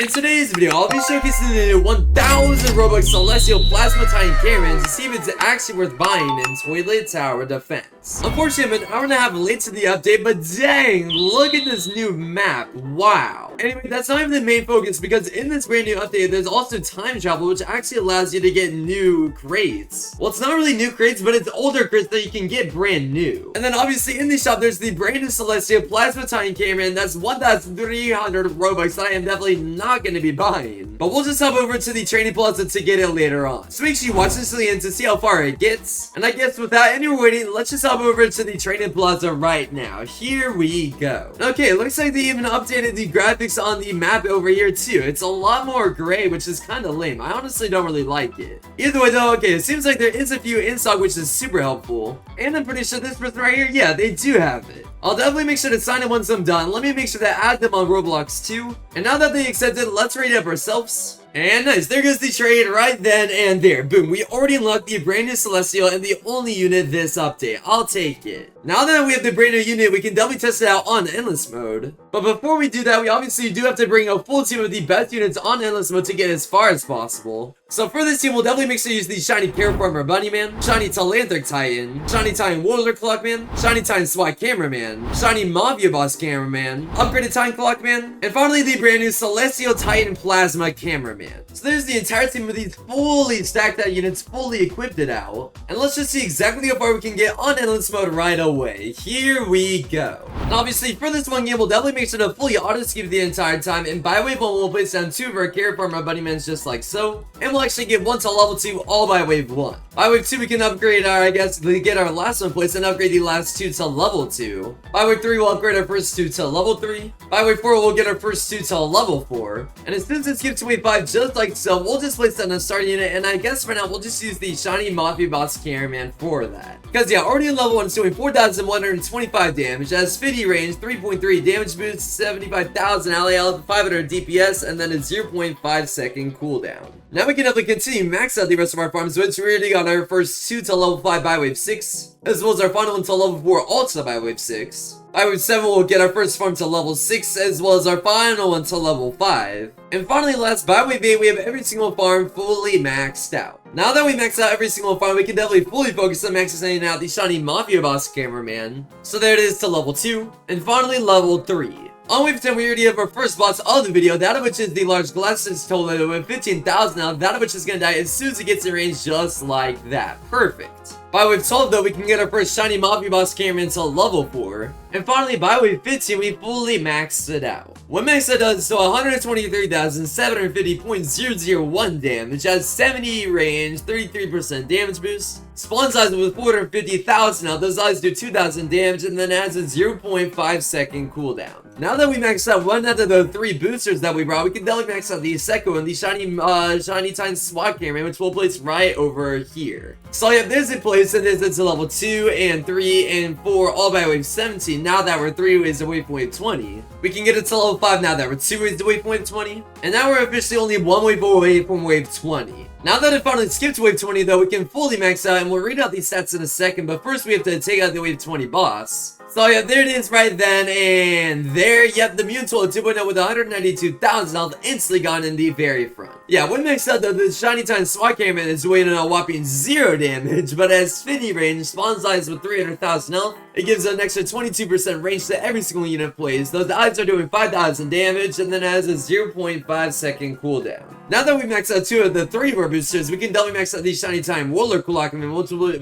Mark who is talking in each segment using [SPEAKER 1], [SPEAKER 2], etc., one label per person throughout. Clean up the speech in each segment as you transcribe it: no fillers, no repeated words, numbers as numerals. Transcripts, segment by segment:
[SPEAKER 1] In today's video, I'll be showcasing the new 1000 Robux Celestial Plasma Titan Cameraman to see if it's actually worth buying in Toilet Tower Defense. Unfortunately, I'm an hour and a half late to the update, but dang, look at this new map. Wow. Anyway, that's not even the main focus because in this brand new update, there's also time travel, which actually allows you to get new crates. Well, it's not really new crates, but it's older crates that you can get brand new. And then obviously in the shop, there's the brand new Celestial Plasma Titan Cameraman. That's 1,300 Robux that I am definitely not going to be buying. But we'll just hop over to the training plaza to get it later on. So make sure you watch this to the end to see how far it gets. And I guess without any more waiting, let's just hop over to the training plaza right now. Here we go. Okay, it looks like they even updated the graphics on the map over here too. It's a lot more gray, which is kind of lame. I honestly don't really like it. Either way though, okay, it seems like there is a few in stock, which is super helpful. And I'm pretty sure this person right here, yeah, they do have it. I'll definitely make sure to sign it once I'm done. Let me make sure to add them on Roblox too. And now that they accepted, let's rate it up ourselves. And nice, there goes the trade right then and there. Boom, we already unlocked the brand new Celestial and the only unit this update. I'll take it. Now that we have the brand new unit, we can definitely test it out on Endless Mode. But before we do that, we obviously do have to bring a full team of the best units on Endless Mode to get as far as possible. So for this team, we'll definitely make sure to use the Shiny Paraformer Bunnyman, Shiny Talantric Titan, Shiny Titan Warlord Clockman, Shiny Titan SWAT Cameraman, Shiny Mafia Boss Cameraman, Upgraded Titan Clockman, and finally the brand new Celestial Titan Plasma Cameraman. So there's the entire team of these fully stacked out units, fully equipped it out. And let's just see exactly how far we can get on Endless Mode right away. Here we go. And obviously for this one game, we'll definitely make sure to fully auto-skip the entire time. And by wave 1, we'll place down 2 of our Paraformer Bunnymans just like so. And we'll actually get 1 to level 2 all by wave 1. By wave 2, we can upgrade our, I guess, get our last one placed and upgrade the last 2 to level 2. By wave 3, we'll upgrade our first 2 to level 3. By wave 4, we'll get our first 2 to level 4. And as soon as it skips to wave 5, just like so, we'll just place that in a starting unit. And I guess for now, we'll just use the Shiny Mafia Boss Cameraman for that. Because yeah, already in level 1, it's doing 4,125 damage, has 50 range, 3.3 damage boost, 75,000 ally health, 500 DPS, and then a 0.5 second cooldown. Now we can definitely continue max out the rest of our farms, which we already got our first 2 to level 5 by wave 6, as well as our final one to level 4 also by wave 6. By wave 7, we'll get our first farm to level 6, as well as our final one to level 5. And finally, last, by wave 8, we have every single farm fully maxed out. Now that we maxed out every single farm, we can definitely fully focus on maxing out the Shiny Mafia Boss Cameraman. So there it is to level 2, and finally level 3. On wave 10, we already have our first boss of the video, that of which is the large glasses total with 15,000 now, that of which is going to die as soon as it gets in range, just like that. Perfect. By wave 12 though, we can get our first Shiny Mafia Boss Cameraman to level 4. And finally, by wave 15, we fully maxed it out. What max it does to 123,750.001 damage, has 70 range, 33% damage boost. Spawn size with 450,000 now, those eyes do 2,000 damage, and then adds a 0.5 second cooldown. Now that we maxed out 1 out of the 3 boosters that we brought, we can definitely max out the second one, the Shiny Titan SWAT Cameraman, which we'll place right over here. So yeah, there's it placed, and there's it to level 2 and 3 and 4 all by wave 17. Now that we're 3 ways away from wave 20, we can get it to level 5 now that we're 2 ways away from wave 20, and now we're officially only 1 wave away from wave 20. Now that it finally skipped wave 20 though, we can fully max out, and we'll read out these stats in a second, but first we have to take out the wave 20 boss. So yeah, there it is right then, and there, yep, the Mutual 2.0 with 192,000 health instantly gone in the very front. Yeah, when maxed out though, the Shiny Titan SWAT Cameraman is doing a whopping 0 damage, but has 50 range, spawn size with 300,000 health. It gives an extra 22% range to every single unit plays. Those eyes are doing 5,000 damage, and then has a 0.5 second cooldown. Now that we maxed out 2 of the 3 of our boosters, we can definitely max out the Shiny Titan Warlord Clockman,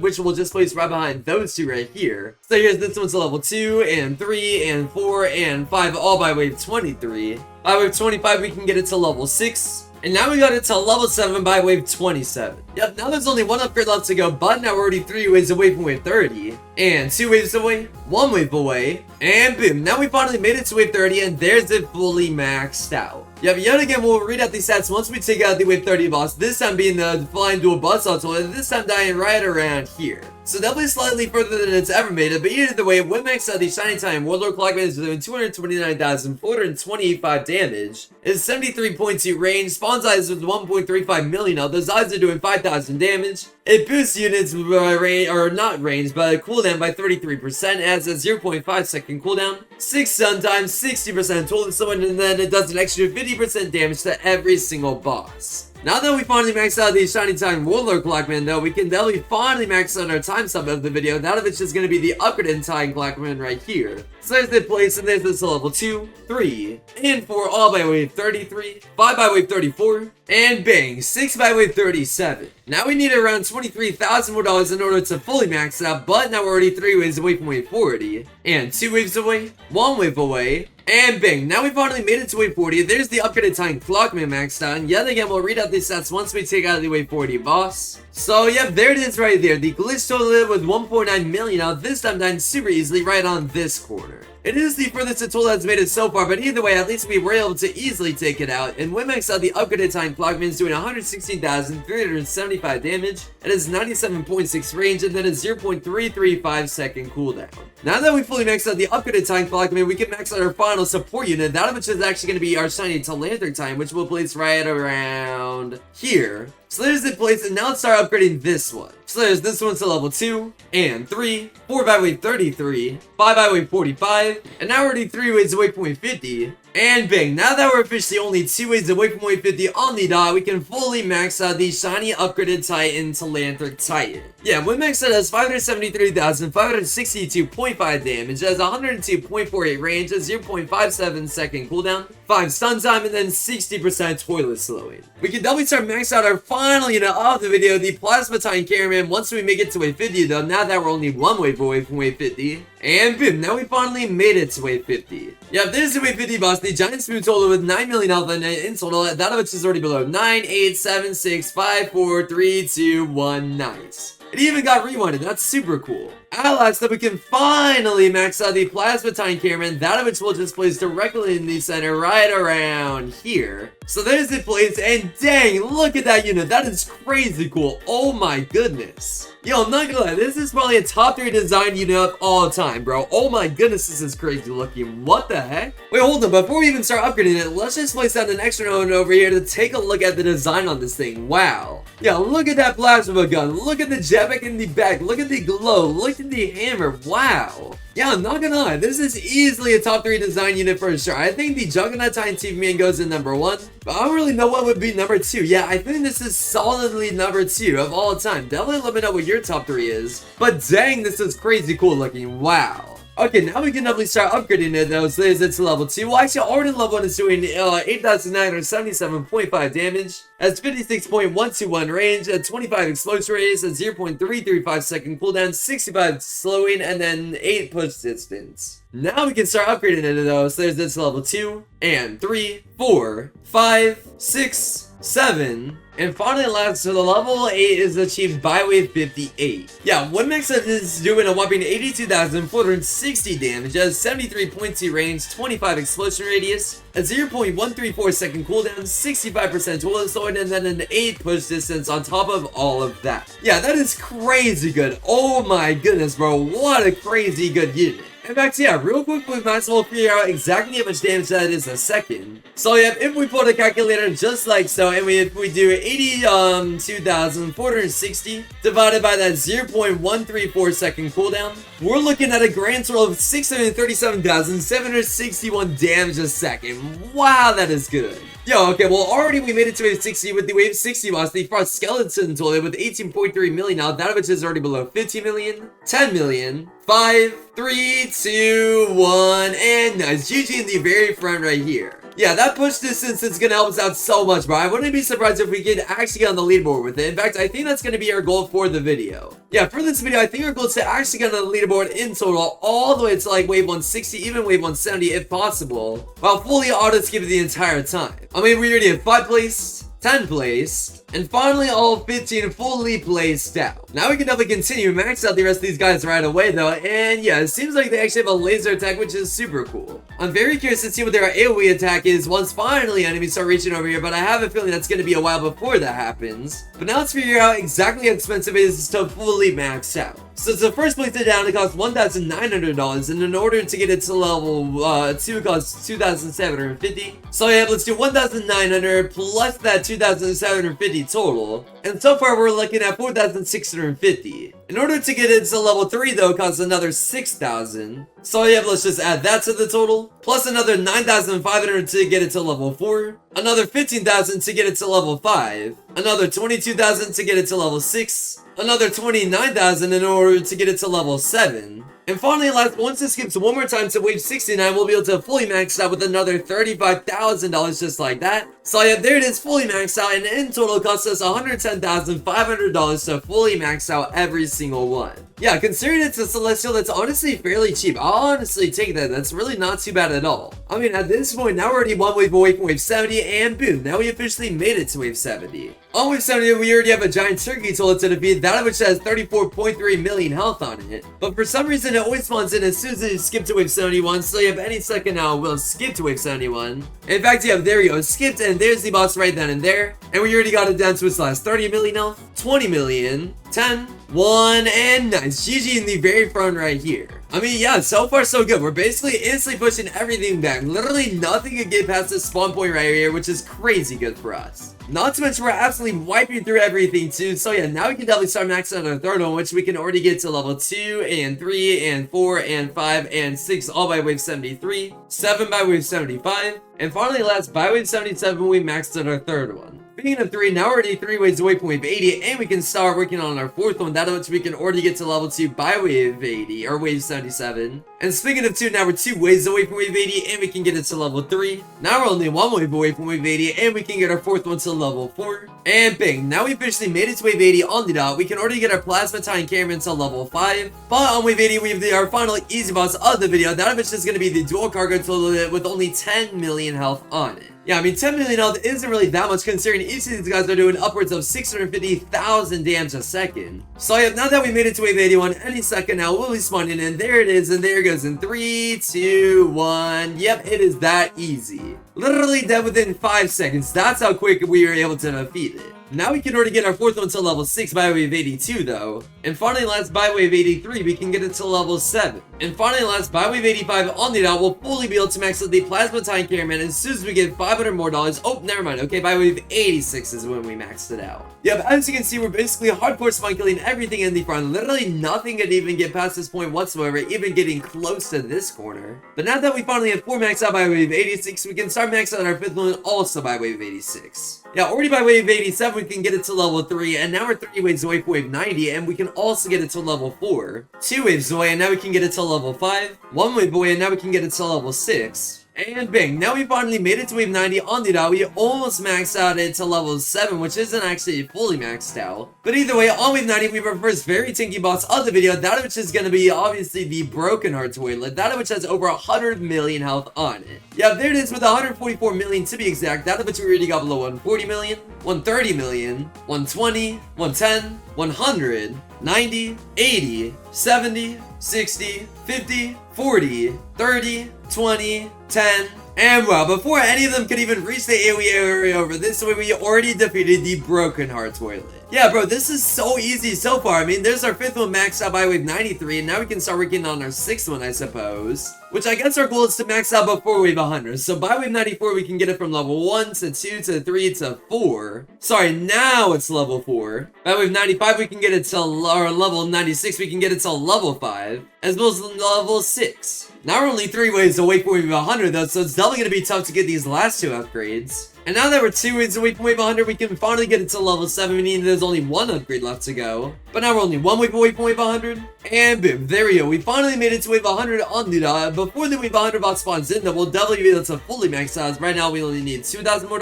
[SPEAKER 1] which will just place right behind those 2 right here. So here's this one to level 2, and 3, and 4, and 5, all by wave 23. By wave 25, we can get it to level 6. And now we got it to level 7 by wave 27. Yep, now there's only 1 upgrade left to go, but now we're already 3 waves away from wave 30. And 2 waves away, 1 wave away, and boom, now we finally made it to wave 30, and there's it fully maxed out. Yep, yet again, we'll read out these stats once we take out the wave 30 boss, this time being the Flying Dual Buzzsaw tool, and this time dying right around here. So definitely slightly further than it's ever made it, but either way, when maxed out the Shiny Time Warlord Clockman is doing 229,425 damage, is 73.2 range, spawn size with 1.35 million health, those eyes are doing 5,000 damage. It boosts units by range, or not range, but cooldown by 33%, adds a 0.5 second cooldown, 6 stun time, 60% total summon, and then it does an extra 50% damage to every single boss. Now that we finally maxed out the Shiny Time Warlord Clockman, though, we can definitely finally max out our time sub of the video. That of it's just going to be the upgraded Time Clockman right here. So there's the place, and there's this level 2, 3, and 4, all by wave 33, 5 by wave 34, and bang, 6 by wave 37. Now we need around 23,000 more dollars in order to fully max it out, but now we're already 3 waves away from wave 40, and 2 waves away, 1 wave away, and bang, now we finally made it to wave 40. There's the upgraded Time Clockman maxed out, and yet again we'll read out these stats once we take out the wave 40 boss. So yep, there it is right there. The glitch total with 1.9 million out, this time done super easily right on this corner. It is the furthest a tool that's made it so far, but either way, at least we were able to easily take it out. And when maxed out, the upgraded Time Clockman is doing 116,375 damage. It has 97.6 range and then a 0.335 second cooldown. Now that we fully maxed out the upgraded Time Clockman, we can max out our final support unit, that of which is actually going to be our Shiny Telanthric Time, which we'll place right around here. So there's the place, and now let's start upgrading this one. So there's this one to level 2, and 3, 4 by wave 33, 5 by wave 45, and now we're already 3 waves away from wave 50. And bang, now that we're officially only 2 waves away from wave 50 on the dot, we can fully max out the Shiny Upgraded Titan Telanthric Titan. Yeah, when maxed out, it has 573,562.5 damage, it has 102.48 range, a 0.57 second cooldown, 5 stun time, and then 60% toilet slowing. We can definitely start maxing out our final unit of the video, the Plasma Titan CAMERAMAN, once we make it to wave 50 though, now that we're only 1 wave away from wave 50. And boom, now we finally made it to wave 50. Yeah, there's the wave 50 boss, the giant spoon total with 9 million health in total, that of which is already below 9, 8, 7, 6, 5, 4, 3, 2, 1, nice. It even got rewinded, that's super cool. At last, that we can finally max out the Plasma Titan CAMERAMAN, that of which will just place directly in the center right around here. So there's the place, and dang, look at that unit, that is crazy cool, oh my goodness. Yo, I'm not gonna lie, this is probably a top 3 design unit of all time, bro. Oh my goodness, this is crazy looking. What the heck? Wait, hold on, before we even start upgrading it, let's just place down an extra note over here to take a look at the design on this thing. Wow. Yeah, look at that plasma gun, look at the jetpack in the back, look at the glow, look at the hammer, wow. Yeah, I'm not gonna lie, this is easily a top 3 design unit for sure. I think the Juggernaut Titan TV Man goes in number 1, but I don't really know what would be number 2. Yeah, I think this is solidly number 2 of all time. Definitely let me know what your top 3 is. But dang, this is crazy cool looking, wow. Okay, now we can definitely start upgrading it though, so it's level 2. Well, actually, already level 1 is doing 8,977.5 damage, has 56.121 range, a 25 explosion radius, a 0.335 second cooldown, 65 slowing, and then 8 push distance. Now we can start upgrading it though, so there's this level 2, and 3, 4, 5, 6, 7, and finally last, so the level 8 is achieved by wave 58. Yeah, one max is doing a whopping 82,460 damage, has 73.2 range, 25 explosion radius, a 0.134 second cooldown, 65% toilet slowing, and then an 8 push distance on top of all of that. Yeah, that is crazy good. Oh my goodness, bro, what a crazy good unit. In fact, yeah, real quick with max, we'll figure out exactly how much damage that is in a second. So yeah, if we put a calculator just like so, and if we do 82,460 divided by that 0.134 second cooldown, we're looking at a grand total of 637,761 damage a second. Wow, that is good. Yo, okay, well, already we made it to wave 60 with the wave 60 boss, the Frost Skeleton total with 18.3 million now, that of which is already below 15 million, 10 million, 5, 3, 2, 1, and nice. GG in the very front right here. Yeah, that push distance is going to help us out so much, bro. I wouldn't be surprised if we could actually get on the leaderboard with it. In fact, I think that's going to be our goal for the video. Yeah, for this video, I think our goal is to actually get on the leaderboard in total all the way to like wave 160, even wave 170 if possible, while fully auto-skipping the entire time. I mean, we already have 5 placed, 10 placed, and finally all 15 fully placed out. Now we can definitely continue and max out the rest of these guys right away though, and yeah, it seems like they actually have a laser attack, which is super cool. I'm very curious to see what their AoE attack is once finally enemies start reaching over here, but I have a feeling that's going to be a while before that happens. But now let's figure out exactly how expensive it is to fully max out. So to first place it down, it costs $1,900, and in order to get it to level 2, it costs $2,750. So yeah, let's do 1,900 plus that 2,750 total, and so far we're looking at 4,650. In order to get it to level 3 though, it costs another 6,000. So yeah, let's just add that to the total, plus another 9,500 to get it to level 4, another 15,000 to get it to level 5, another 22,000 to get it to level 6, another 29,000 in order to get it to level 7. And finally, once it skips one more time to wave 69, we'll be able to fully max out with another $35,000 just like that. So yeah, there it is, fully maxed out, and in total it costs us $110,500 to fully max out every single one. Yeah, considering it's a Celestial, that's honestly fairly cheap. I'll honestly take that. That's really not too bad at all. I mean, at this point, now we're already one wave away from wave 70, and boom, now we officially made it to wave 70. On wave 70, we already have a giant turkey toilet to defeat, that of which has 34.3 million health on it. But for some reason, it always spawns in as soon as it skips to wave 71, so you have any second now, we'll skip to wave 71. In fact, yeah, there we go, skipped, and there's the boss right then and there. And we already got it down to its last 30 million health, 20 million, 10, 1, and nice. GG in the very front right here. I mean, yeah, so far so good. We're basically instantly pushing everything back. Literally nothing can get past this spawn point right here, which is crazy good for us. Not to mention we're absolutely wiping through everything too. So yeah, now we can definitely start maxing out our third one, which we can already get to level 2 and 3 and 4 and 5 and 6 all by wave 73, 7 by wave 75, and finally last by wave 77 we maxed out our third one. Speaking of 3, now we're already 3 waves away from wave 80, and we can start working on our fourth one, that of which we can already get to level 2 by wave 80, or wave 77. And speaking of 2, now we're 2 waves away from wave 80, and we can get it to level 3. Now we're only 1 wave away from wave 80, and we can get our fourth one to level 4. And bang, now we officially made it to wave 80 on the dot. We can already get our Plasma Titan Cameraman to level 5. But on wave 80, we have our final easy boss of the video, that of which is going to be the dual cargo toilet with only 10 million health on it. Yeah, I mean, 10 million health isn't really that much considering each of these guys are doing upwards of 650,000 damage a second. So yeah, now that we made it to wave 81, any second now we'll be spawning in. There it is, and there it goes in 3, 2, 1. Yep, it is that easy. Literally dead within 5 seconds. That's how quick we were able to defeat it. Now we can already get our fourth one to level 6 by wave 82 though. And finally last by wave 83, we can get it to level 7. And finally last by wave 85 on the dot, we'll fully be able to max out the Plasma Titan Cameraman as soon as we get $500 more. Oh, never mind. Okay, by wave 86 is when we maxed it out. Yeah, but as you can see, we're basically hardcore spawn killing everything in the front. Literally nothing could even get past this point whatsoever, even getting close to this corner. But now that we finally have 4 maxed out by wave 86, we can start maxing out our fifth one also by wave 86. Yeah, already by wave 87, we can get it to level 3, and now we're 3 waves away from wave 90, and we can also get it to level 4. 2 waves away, and now we can get it to level 5. 1 wave away, and now we can get it to level 6. And bang, now we finally made it to wave 90 on the dot. We almost maxed out it to level 7, which isn't actually fully maxed out. But either way, on wave 90, we have our first very tanky boss of the video, that of which is going to be obviously the Broken Heart Toilet, that of which has over 100 million health on it. Yeah, there it is with 144 million to be exact, that of which we already got below 140 million, 130 million, 120, 110, 100, 90, 80, 70, 60, 50, 40, 30, 20, 10, and well, before any of them could even reach the AoE area over this way, we already defeated the Broken Heart Toilet. Yeah, bro, this is so easy so far. I mean, there's our fifth one maxed out by wave 93, and now we can start working on our sixth one, I suppose. Which I guess our goal is to max out before wave 100. So by wave 94, we can get it from level 1 to 2 to 3 to 4. Sorry, now it's level 4. By wave 95, we can get it to level 96, we can get it to level 5, as well as level 6. Now we're only 3 waves away from wave 100 though, so it's definitely going to be tough to get these last 2 upgrades. And now that we're 2 waves away from wave 100, we can finally get it to level 7, meaning there's only 1 upgrade left to go. But now we're only 1 wave away from wave 100. And boom, there we go. We finally made it to wave 100 on the dot. Before the wave 100 bot spawns in, though, we'll definitely be able to fully max out. Right now, we only need $2,000 more,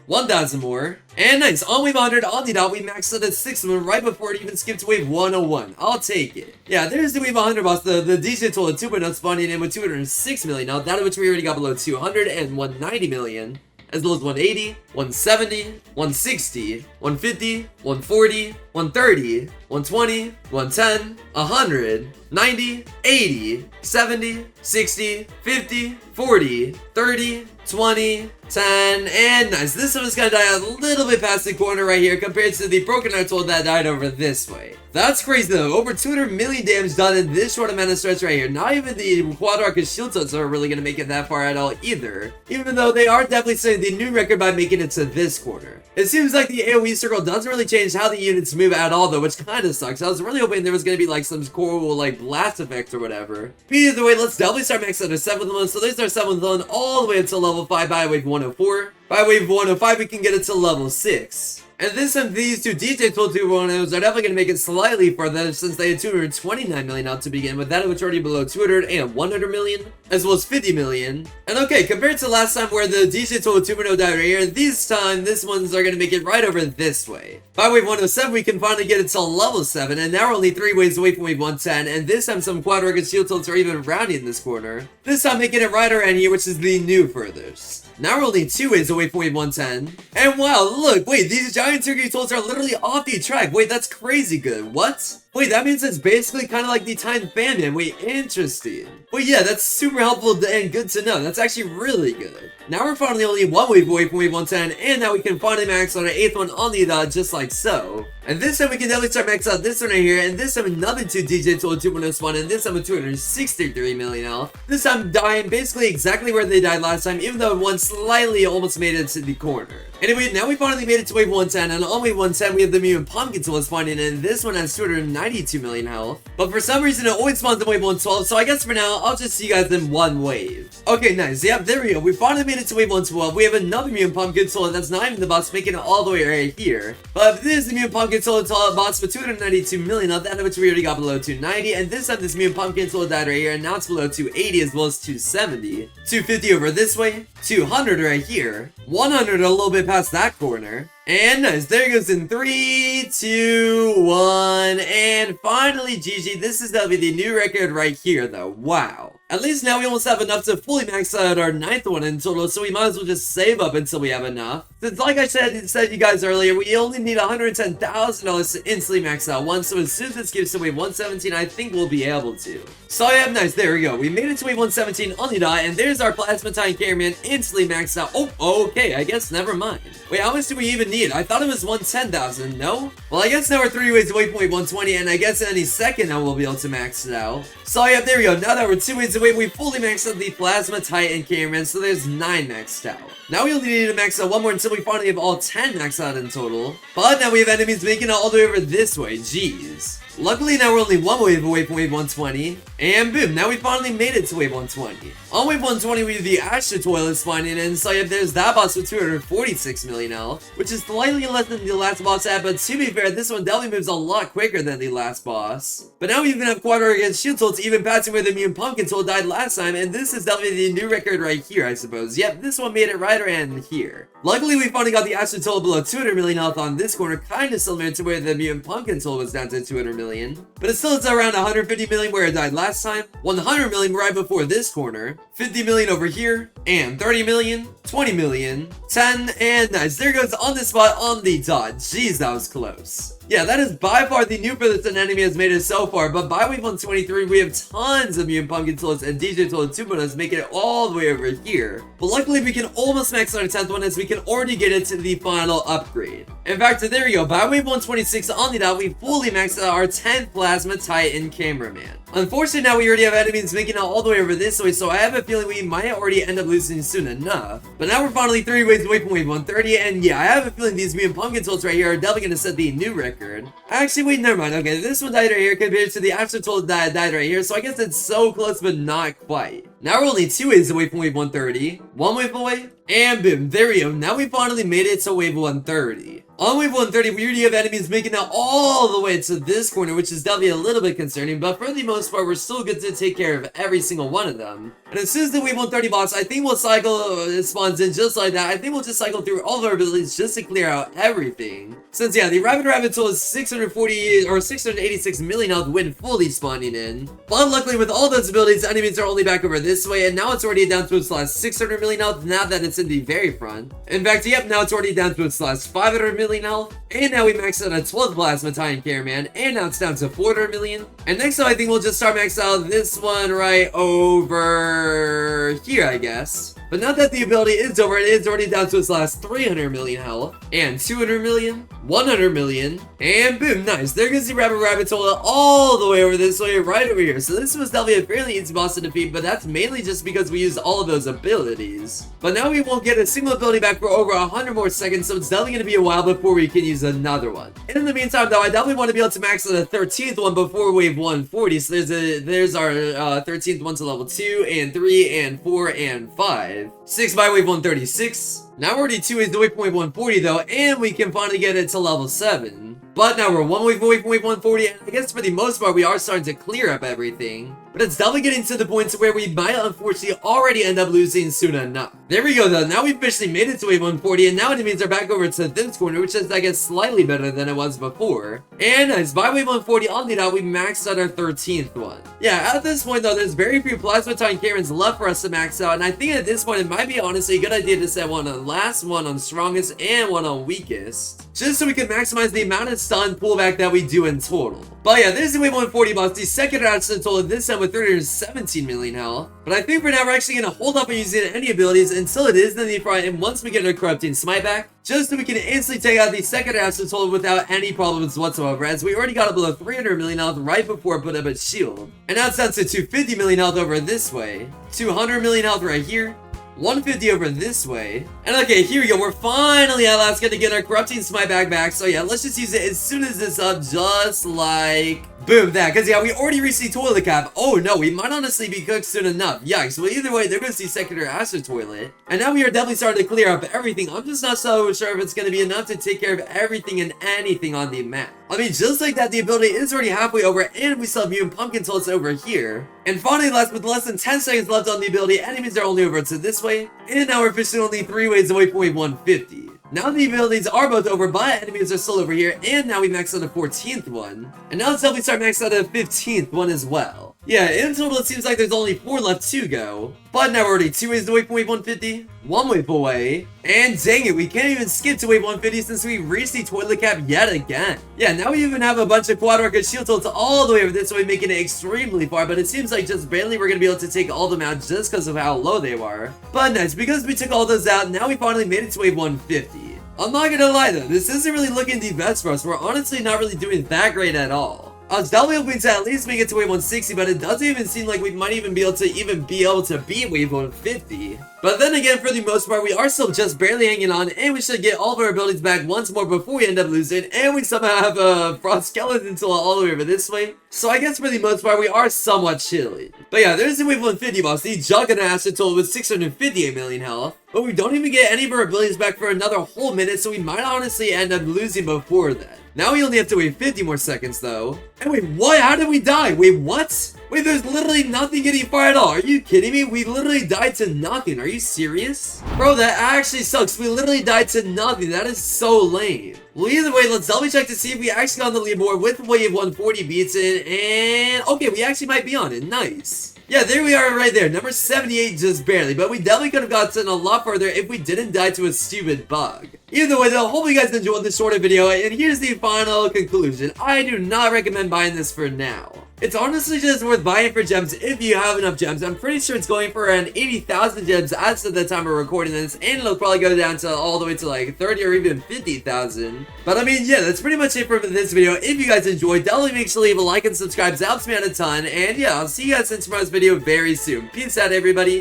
[SPEAKER 1] 1,000 more. And nice, on wave 100 on the dot, we maxed out at 6 one right before it even skipped to wave 101. I'll take it. Yeah, there's the wave 100 boss, the DJ Toilet 2.0 spawning in with 206 million. Now, that of which we already got below 200 and 190 million. As well as 180, 170, 160, 150, 140, 130, 120, 110, 100, 90, 80, 70, 60, 50, 40, 30, 20, 10, and nice. This one is gonna die a little bit past the corner right here compared to the broken heart tool that died over this way. That's crazy though. Over 200 million damage done in this short amount of stretch right here. Not even the quad arc and shield tilts are really gonna make it that far at all either. Even though they are definitely setting the new record by making it to this corner. It seems like the AoE circle doesn't really change how the units move at all though, which kind of sucks. I was really hoping there was gonna be like some cool like blast effect or whatever. But either way, let's definitely start maxing out our 7th one. So there's our 7th one all the way until level 5 by wave 104. By wave 105 we can get it to level 6. And this time, these two DJ 201s are definitely going to make it slightly further since they had 229 million out to begin with, that which already below 200 and 100 million, as well as 50 million. And okay, compared to last time where the DJ 202 died right here, this time, this ones are going to make it right over this way. By wave 107, we can finally get it to level 7, and now we're only 3 waves away from wave 110, and this time some quad arc and shield tilts are even rounding this corner. This time making it right around here, which is the new furthest. Now we're only 2 waves away from wave 110. And wow, look, wait, these giant turkey tools are literally off the track. Wait, that's crazy good. What? Wait, that means it's basically kind of like the timed famine. Wait, interesting. Wait, yeah, that's super helpful and good to know. That's actually really good. Now we're finally only 1 wave away from wave 110, and now we can finally max on our 8th one on the dot, just like so. And this time we can definitely start max out this one right here, and this time another 2 DJ tool 2.0 spawn, and this time with 263 million health. This time dying basically exactly where they died last time, even though one slightly almost made it to the corner. Anyway, now we finally made it to wave 110, and on wave 110 we have the mutant pumpkin tool spawning, and this one has 292 million health. But for some reason it always spawns in wave 112, so I guess for now I'll just see you guys in one wave. Okay, nice. Yep, there we go. We finally made it to wave 112. We have another mutant pumpkin tool, and that's not even the boss, making it all the way right here. But this is the mutant pumpkin tool boss with 292 million health, that of which we already got below 290, and this time this mutant pumpkin tool died right here, and now it's below 280 as well as 270. 250 over this way, 200 right here, 100 a little bit past that corner. And nice, there it goes in 3, 2, 1, and finally GG. This is definitely the new record right here though. Wow. At least now we almost have enough to fully max out our 9th one in total, so we might as well just save up until we have enough. Since like I said to you guys earlier, we only need $110,000 to instantly max out one, so as soon as this gives to wave 117, I think we'll be able to. So yeah, nice, there we go. We made it to wave 117 on the dot, and there's our Plasma Time Cameraman instantly maxed out. Oh, okay, I guess never mind. Wait, how much do we even need? I thought it was 110,000, no? Well, I guess now we're 3 waves away from wave 120, and I guess any second now we'll be able to max it out. So yeah, there we go. Now that we're 2 waves away, we fully maxed out the Plasma Titan Cameraman, so there's 9 maxed out. Now we only need to max out 1 more until we finally have all 10 maxed out in total. But now we have enemies making it all the way over this way, jeez. Luckily now we're only 1 wave away from wave 120, and boom, now we finally made it to wave 120. On wave 120 we have the Astra Toilet spawning in, so yeah, there's that boss with 246 million health, which is slightly less than the last boss had, but to be fair, this one definitely moves a lot quicker than the last boss. But now we even have quad arc against shield tilts, even passing where the mutant pumpkin tool died last time, and this is definitely the new record right here, I suppose. Yep, this one made it right around here. Luckily we finally got the Astra Toilet below 200 million health on this corner, kinda similar to where the mutant pumpkin tool was down to 200 million. But it still is around 150 million where it died last time, 100 million right before this corner, 50 million over here, and 30 million, 20 million, 10, and nice. There goes on the spot on the dot. Jeez, that was close. Yeah, that is by far the new furthest an enemy has made it so far, but by wave 123, we have tons of mutant pumpkin tools and DJ tool 2.0s making it all the way over here. But luckily, we can almost max out our 10th one as we can already get it to the final upgrade. In fact, there we go. By wave 126 on the dot, we fully maxed out our 10th Plasma Titan Cameraman. Unfortunately, now we already have enemies making it all the way over this way, so I have a feeling we might already end up losing soon enough. But now we're finally 3 waves away from wave 130, and yeah, I have a feeling these mutant pumpkin tools right here are definitely going to set the new record. Actually, wait, never mind. Okay, this one died right here compared to the Astra tool that died right here, so I guess it's so close, but not quite. Now we're only 2 waves away from wave 130, 1 wave away, and boom, there we go. Now we finally made it to wave 130. On wave 130, we already have enemies making it all the way to this corner, which is definitely a little bit concerning, but for the most part, we're still good to take care of every single one of them. And as soon as the wave 130 boss, I think we'll cycle, it spawns in just like that. I think we'll just cycle through all of our abilities just to clear out everything. Since, yeah, the Rabbit tool is 640 or 686 million health when fully spawning in. But luckily, with all those abilities, enemies are only back over this way, and now it's already down to its last 600 million health now that it's in the very front. In fact, yep, now it's already down to its last 500 million health. And now we maxed out a 12th plasma time cameraman, and now it's down to 400 million. And next time, I think we'll just start maxing out this one right over here, I guess. But now that the ability is over, it is already down to its last 300 million health, and 200 million, 100 million, and boom, nice. There goes the Rabbit tool all the way over this way, right over here. So this was definitely a fairly easy boss to defeat, but that's mainly just because we used all of those abilities. But now we won't get a single ability back for over 100 more seconds, so it's definitely going to be a while before we can use another one. And in the meantime, though, I definitely want to be able to max out a 13th one before wave 140. So there's our 13th one to level 2, and 3, and 4, and 5. 6 by wave 136. Now we're already 2 waves away from wave 140 though, and we can finally get it to level 7. But now we're 1 wave away from wave 140, and I guess for the most part we are starting to clear up everything. But it's definitely getting to the point to where we might unfortunately already end up losing soon enough. There we go though, now we've officially made it to wave 140, and now enemies are back over to this corner, which is I guess slightly better than it was before. And nice, by wave 140 on the dot, we maxed out our 13th one. Yeah, at this point though, there's very few plasma time camerons left for us to max out, and I think at this point it might be honestly a good idea to set one on last, one on strongest, and one on weakest, just so we can maximize the amount of stun pullback that we do in total. But yeah, there's the wave 140 boss, the second accident total this time with 317 million health. But I think for now we're actually going to hold off on using any abilities until it is in the front, and once we get our corrupting smite back, just so we can instantly take out the second accident total without any problems whatsoever, as we already got up below 300 million health right before it put up its shield. And now it's down to 250 million health over this way, 200 million health right here, 150 over this way. And okay, here we go. We're finally at last gonna get our corrupting smite back. So yeah, let's just use it as soon as it's up, just like boom, that. Because yeah, we already reached the toilet cap. Oh no, we might honestly be cooked soon enough. Yikes. Well, either way, there goes the secondary acid toilet. And now we are definitely starting to clear up everything. I'm just not so sure if it's gonna be enough to take care of everything and anything on the map. I mean, just like that, the ability is already halfway over, and we still have mutant pumpkin toilets over here. And finally, with less than 10 seconds left on the ability, enemies are only over to this way, and now we're officially only 3 waves away from wave 150. Now the abilities are both over, but enemies are still over here, and now we maxed out a 14th one. And now let's definitely start maxing out a 15th one as well. Yeah, in total it seems like there's only 4 left to go. But now we're already 2 waves away from wave 150, 1 wave away, and dang it, we can't even skip to wave 150 since we reached the toilet cap yet again. Yeah, now we even have a bunch of quad rocket shield tilts all the way over this way, making it extremely far, but it seems like just barely we're gonna be able to take all of them out just because of how low they were. But nice, because we took all those out, now we finally made it to wave 150. I'm not gonna lie though, this isn't really looking the best for us. We're honestly not really doing that great at all. I was definitely hoping to at least make it to wave 160, but it doesn't even seem like we might even be able to beat wave 150. But then again, for the most part, we are still just barely hanging on, and we should get all of our abilities back once more before we end up losing, and we somehow have a frost skeleton tool all the way over this way. So I guess for the most part, we are somewhat chilling. But yeah, there's the wave 150 boss, the Juggernaut acid tool with 658 million health. But we don't even get any of our abilities back for another whole minute, so we might honestly end up losing before that. Now we only have to wait 50 more seconds though. And wait, what? How did we die? Wait, what? Wait, there's literally nothing getting fired at all. Are you kidding me? We literally died to nothing. Are you serious? Bro, that actually sucks. We literally died to nothing. That is so lame. Well, either way, let's double check to see if we actually got on the leaderboard with wave 140 beats in. And okay, we actually might be on it. Nice. Yeah, there we are right there. Number 78, just barely. But we definitely could have gotten a lot further if we didn't die to a stupid bug. Either way though, hope you guys enjoyed this shorter video, and here's the final conclusion. I do not recommend buying this for now. It's honestly just worth buying for gems if you have enough gems. I'm pretty sure it's going for around 80,000 gems as of the time we're recording this, and it'll probably go down to all the way to like 30 or even 50,000. But I mean, yeah, that's pretty much it for this video. If you guys enjoyed, definitely make sure to leave a like and subscribe. That helps me out a ton, and yeah, I'll see you guys in tomorrow's video very soon. Peace out, everybody.